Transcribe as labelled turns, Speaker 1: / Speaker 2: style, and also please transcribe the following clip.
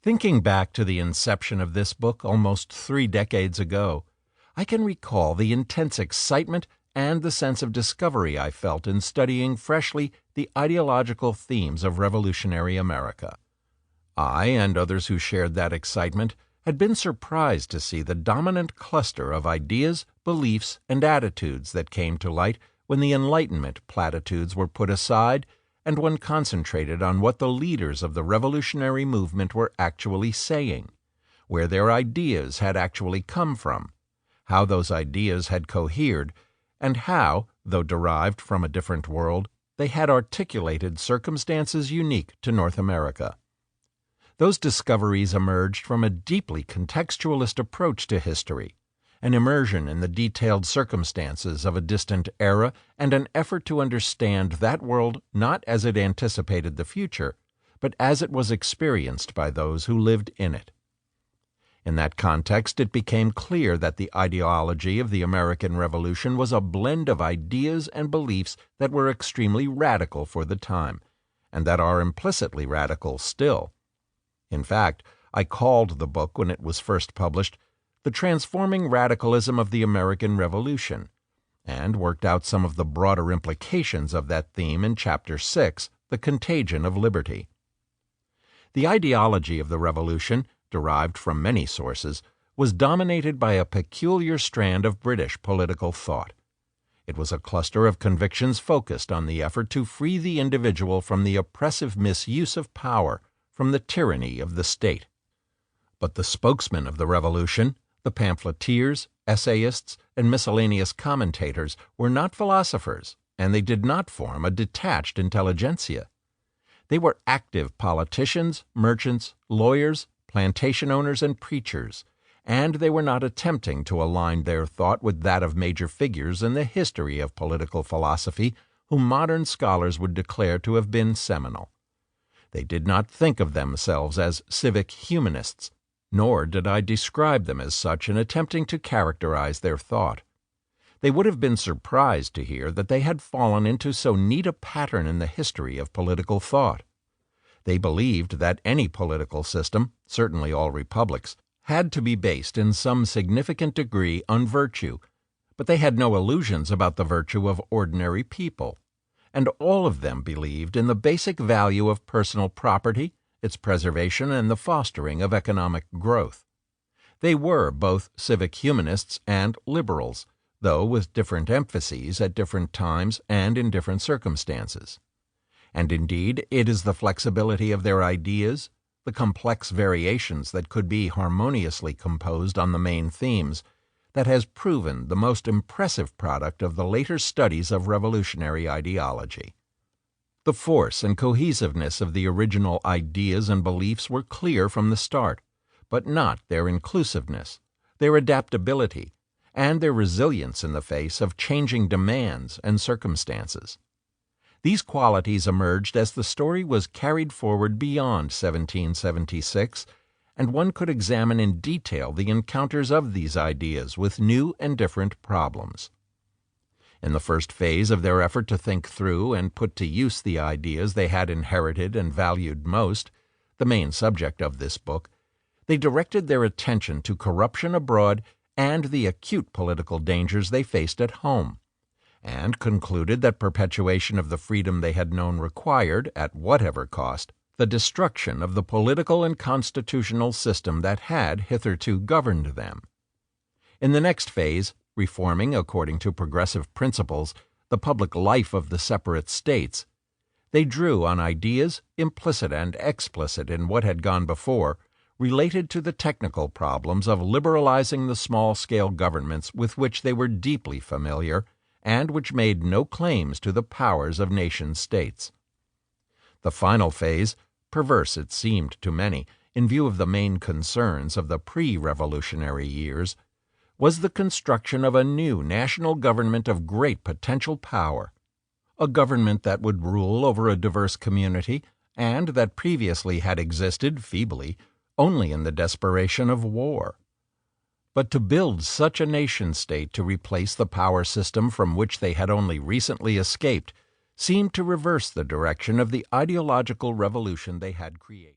Speaker 1: Thinking back to the inception of this book almost 3 decades ago, I can recall the intense excitement and the sense of discovery I felt in studying freshly the ideological themes of revolutionary America. I, and others who shared that excitement, had been surprised to see the dominant cluster of ideas, beliefs, and attitudes that came to light when the Enlightenment platitudes were put aside and one concentrated on what the leaders of the revolutionary movement were actually saying, where their ideas had actually come from, how those ideas had cohered, and how, though derived from a different world, they had articulated circumstances unique to North America. Those discoveries emerged from a deeply contextualist approach to history, an immersion in the detailed circumstances of a distant era, and an effort to understand that world not as it anticipated the future, but as it was experienced by those who lived in it. In that context, it became clear that the ideology of the American Revolution was a blend of ideas and beliefs that were extremely radical for the time, and that are implicitly radical still. In fact, I called the book, when it was first published, The Transforming Radicalism of the American Revolution, and worked out some of the broader implications of that theme in Chapter 6, The Contagion of Liberty. The ideology of the Revolution, derived from many sources, was dominated by a peculiar strand of British political thought. It was a cluster of convictions focused on the effort to free the individual from the oppressive misuse of power, from the tyranny of the state. But the spokesmen of the Revolution, the pamphleteers, essayists, and miscellaneous commentators, were not philosophers, and they did not form a detached intelligentsia. They were active politicians, merchants, lawyers, plantation owners, and preachers, and they were not attempting to align their thought with that of major figures in the history of political philosophy whom modern scholars would declare to have been seminal. They did not think of themselves as civic humanists, nor did I describe them as such in attempting to characterize their thought. They would have been surprised to hear that they had fallen into so neat a pattern in the history of political thought. They believed that any political system, certainly all republics, had to be based in some significant degree on virtue, but they had no illusions about the virtue of ordinary people. And all of them believed in the basic value of personal property, its preservation, and the fostering of economic growth. They were both civic humanists and liberals, though with different emphases at different times and in different circumstances. And indeed, it is the flexibility of their ideas, the complex variations that could be harmoniously composed on the main themes, that has proven the most impressive product of the later studies of revolutionary ideology. The force and cohesiveness of the original ideas and beliefs were clear from the start, but not their inclusiveness, their adaptability, and their resilience in the face of changing demands and circumstances. These qualities emerged as the story was carried forward beyond 1776, and one could examine in detail the encounters of these ideas with new and different problems. In the first phase of their effort to think through and put to use the ideas they had inherited and valued most, the main subject of this book, they directed their attention to corruption abroad and the acute political dangers they faced at home, and concluded that perpetuation of the freedom they had known required, at whatever cost, the destruction of the political and constitutional system that had hitherto governed them. In the next phase, reforming, according to progressive principles, the public life of the separate states, they drew on ideas, implicit and explicit in what had gone before, related to the technical problems of liberalizing the small-scale governments with which they were deeply familiar and which made no claims to the powers of nation-states. The final phase, perverse it seemed to many, in view of the main concerns of the pre-revolutionary years, was the construction of a new national government of great potential power, a government that would rule over a diverse community and that previously had existed, feebly, only in the desperation of war. But to build such a nation-state to replace the power system from which they had only recently escaped seemed to reverse the direction of the ideological revolution they had created.